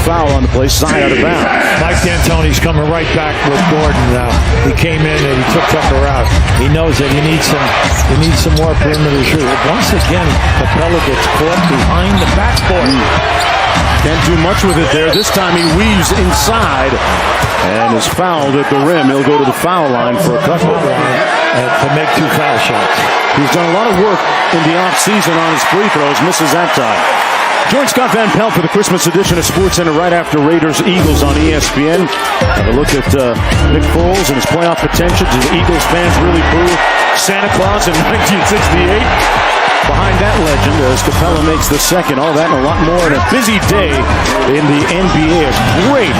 foul on the play. Side out of bounds. Mike D'Antoni's coming right back with Gordon now. He came in and he took Tucker out. He knows that he needs some more perimeter shooters. Once again, Capella gets caught behind the backboard. Can't do much with it there. This time he weaves inside and is fouled at the rim. He'll go to the foul line for a couple. To make 2 foul shots. He's done a lot of work in the offseason on his free throws. Misses that time. Join Scott Van Pelt for the Christmas edition of SportsCenter right after Raiders-Eagles on ESPN. Have a look at Nick Foles and his playoff potential. Do the Eagles fans really boo Santa Claus in 1968? Behind that legend as Capella makes the second. All that and a lot more in a busy day in the NBA. A great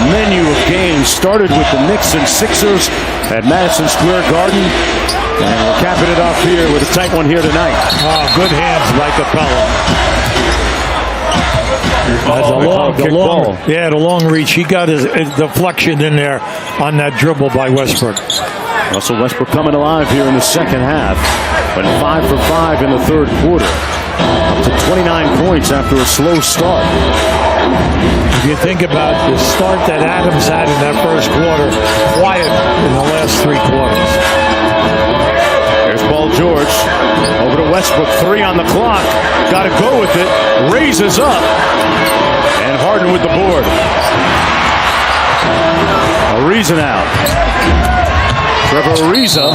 menu of games. Started with the Knicks and Sixers at Madison Square Garden. And we're capping it off here with a tight one here tonight. Oh, good hands by Capella. The long reach. He got his deflection in there on that dribble by Westbrook. Russell Westbrook coming alive here in the second half. Went 5 for 5 in the third quarter. Up to 29 points after a slow start. If you think about the start that Adams had in that first quarter, quiet in the last 3 quarters. There's Paul George. Over to Westbrook. 3 on the clock. Got to go with it. Raises up. And Harden with the board. Ariza now. Trevor Ariza.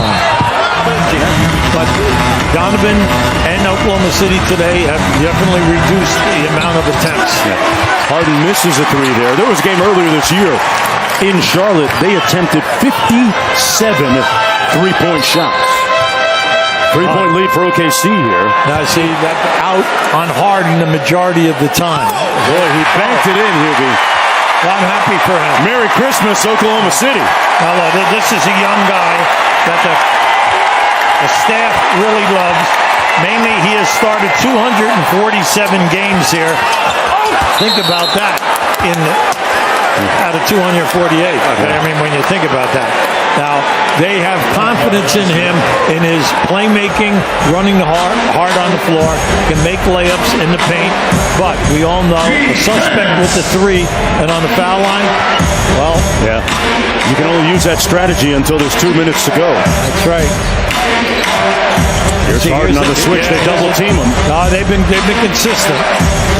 But Donovan and Oklahoma City today have definitely reduced the amount of attempts. Harden misses a 3 there. There was a game earlier this year in Charlotte. They attempted 57 3-point shots. 3-point lead for OKC here. Now see that out on Harden the majority of the time. Boy, he banked it in, Hughie. Well, I'm happy for him. Merry Christmas, Oklahoma City. Now, this is a young guy that the staff really loves. Mainly, he has started 247 games here. Think about that out of 248. I mean, when you think about that. Now, they have confidence in him, in his playmaking, running hard on the floor, can make layups in the paint. But we all know the suspect with the 3 and on the foul line, well. Yeah. You can only use that strategy until there's 2 minutes to go. That's right. Here's Harden on the switch. They double team him. No, they've been consistent.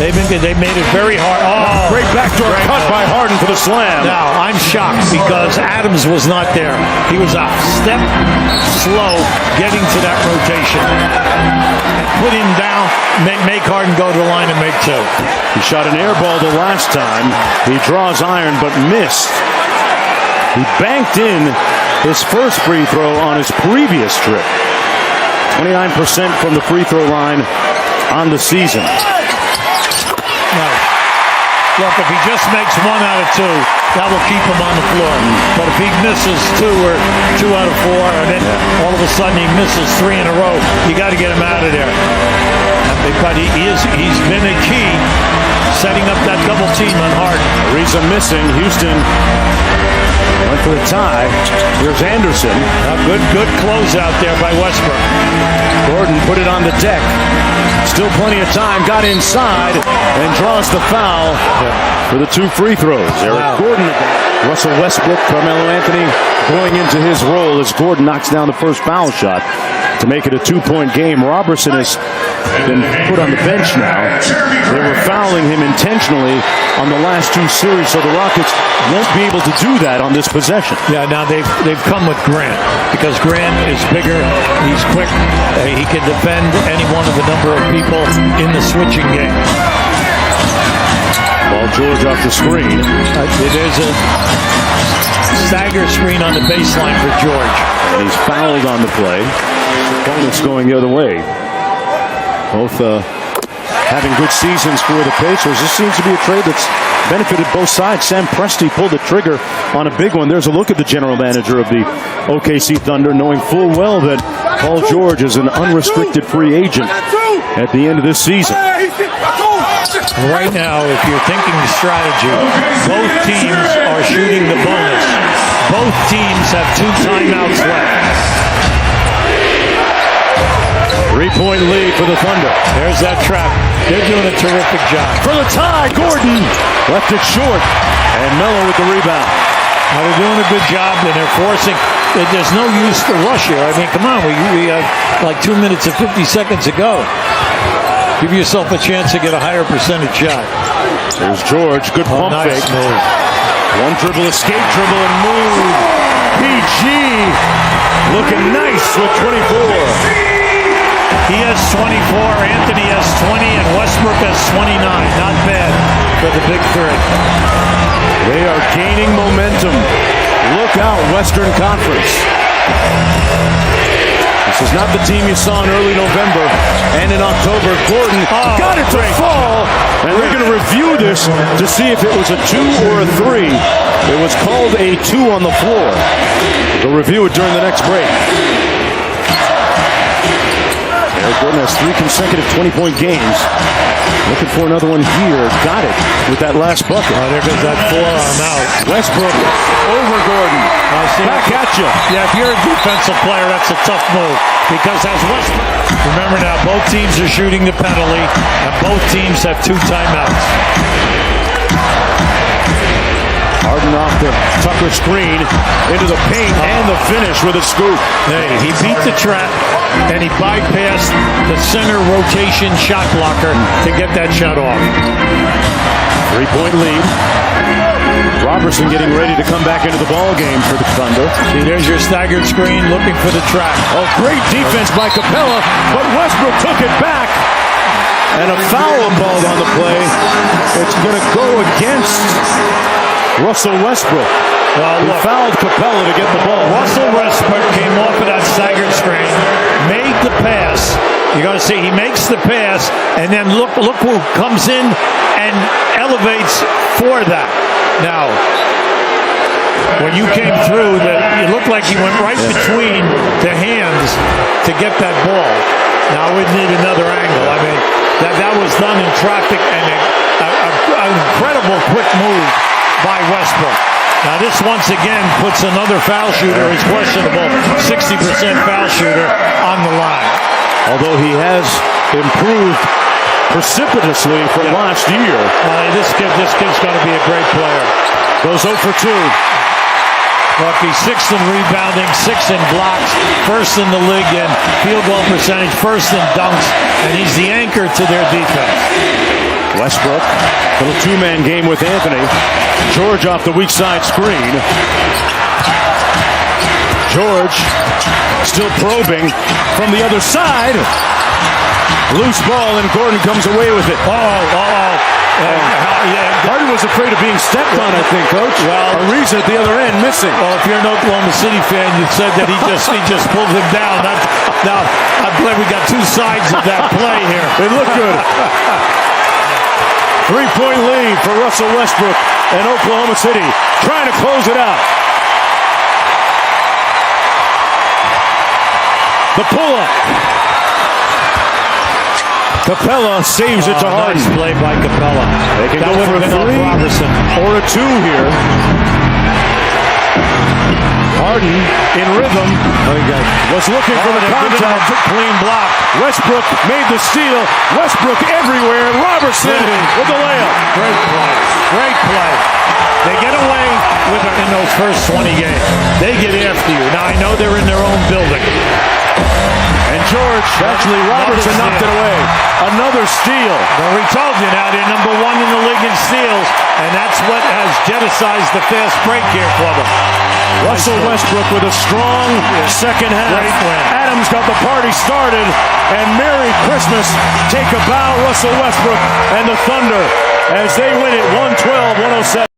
They made it very hard. Oh, great backdoor cut by Harden for the slam. Now I'm shocked because Adams was not there. He was a step slow getting to that rotation. Put him down, make Harden go to the line and make 2. He shot an air ball the last time. He draws iron but missed. He banked in his first free throw on his previous trip. 29% from the free throw line on the season. No. Look, if he just makes 1 out of 2, that will keep him on the floor. But if he misses 2 or 2 out of 4, and then all of a sudden he misses 3 in a row, you got to get him out of there. But he's been a key setting up that double team on Harden. Ariza missing. Houston went for the tie. Here's Anderson. A good close out there by Westbrook. Gordon put it on the deck. Still plenty of time. Got inside and draws the foul for the 2 free throws. Eric Gordon. Russell Westbrook, Carmelo Anthony going into his role as Gordon knocks down the first foul shot to make it a 2-point game. Robertson has been put on the bench now. They were fouling him intentionally on the last 2 series, so the Rockets won't be able to do that on this possession. Yeah, now they've come with Grant because Grant is bigger, he's quick, he can defend any one of a number of people in the switching game. Ball George off the screen. There's a stagger screen on the baseline for George. And he's fouled on the play. Opponents going the other way. Both having good seasons for the Pacers. This seems to be a trade that's benefited both sides. Sam Presti pulled the trigger on a big one. There's a look at the general manager of the OKC Thunder, knowing full well that Paul George is an unrestricted free agent at the end of this season. Right now, if you're thinking strategy, both teams are shooting the bonus. Both teams have 2 timeouts left. 3-point lead for the Thunder. There's that trap. They're doing a terrific job. For the tie, Gordon left it short, and Melo with the rebound. Now they're doing a good job, and they're forcing. There's no use to rush here. I mean, come on, we have like 2 minutes and 50 seconds to go. Give yourself a chance to get a higher percentage shot. There's George, good pump nice fake. move. One dribble, escape dribble, and move. PG looking nice with 24. He has 24, Anthony has 20, and Westbrook has 29. Not bad for the big three. They are gaining momentum. Look out, Western Conference. This is not the team you saw in early November and in October. Gordon got it to fall, and we're going to review this to see if it was a 2 or a 3. It was called a 2 on the floor. We'll review it during the next break. Gordon has 3 consecutive 20-point games. Looking for another one here. Got it with that last bucket. Oh, there goes that forearm out. Westbrook over Gordon. Back at you. Yeah, if you're a defensive player, that's a tough move. Because as Westbrook... Remember now, both teams are shooting the penalty, and both teams have 2 timeouts. Harden off the Tucker screen into the paint and the finish with a scoop. Hey, he beat the trap and he bypassed the center rotation shot blocker to get that shot off. 3-point lead. Robertson getting ready to come back into the ball game for the Thunder. See, there's your staggered screen looking for the trap. Oh, great defense by Capella, but Westbrook took it back. And a foul ball on the play. It's going to go against Russell Westbrook. Well, he fouled Capella to get the ball. Russell Westbrook came off of that staggered screen, made the pass. You're going to see he makes the pass, and then look who comes in and elevates for that. Now, when you came through, it looked like he went right between the hands to get that ball. Now we need another angle. I mean, that was done in traffic, and an incredible quick move by Westbrook. Now this once again puts another foul shooter, who's questionable, 60% foul shooter, on the line. Although he has improved precipitously from last year. This kid's going to be a great player. Goes 0 for 2. Look, he's 6th in rebounding, 6th in blocks, 1st in the league in field goal percentage, 1st in dunks, and he's the anchor to their defense. Westbrook, little 2-man game with Anthony. George off the weak side screen. George still probing from the other side. Loose ball, and Gordon comes away with it. Harden was afraid of being stepped on, I think, Coach. Well, Ariza at the other end missing. Well, if you're an Oklahoma City fan, you said that he just pulled him down. Now, I'm glad we got 2 sides of that play here. It looked good. 3-point lead for Russell Westbrook and Oklahoma City, trying to close it out. The pull-up. Capella saves it to Harden. Nice play by Capella. They can go for a 3 or a 2 here. Harden in rhythm was looking for the contact. Clean block. Westbrook made the steal. Westbrook everywhere. Robertson with the layup. Great play. Great play. They get away with it in those first 20 games. They get after you. Now, I know they're in their own building. And George, actually Robertson knocked it away. Another steal. Well, we told you now they're number 1 in the league in steals, and that's what has jeopardized the fast break here for them. Russell Westbrook with a strong second half. Great win. Adams got the party started, and Merry Christmas. Take a bow, Russell Westbrook and the Thunder, as they win it 112-107.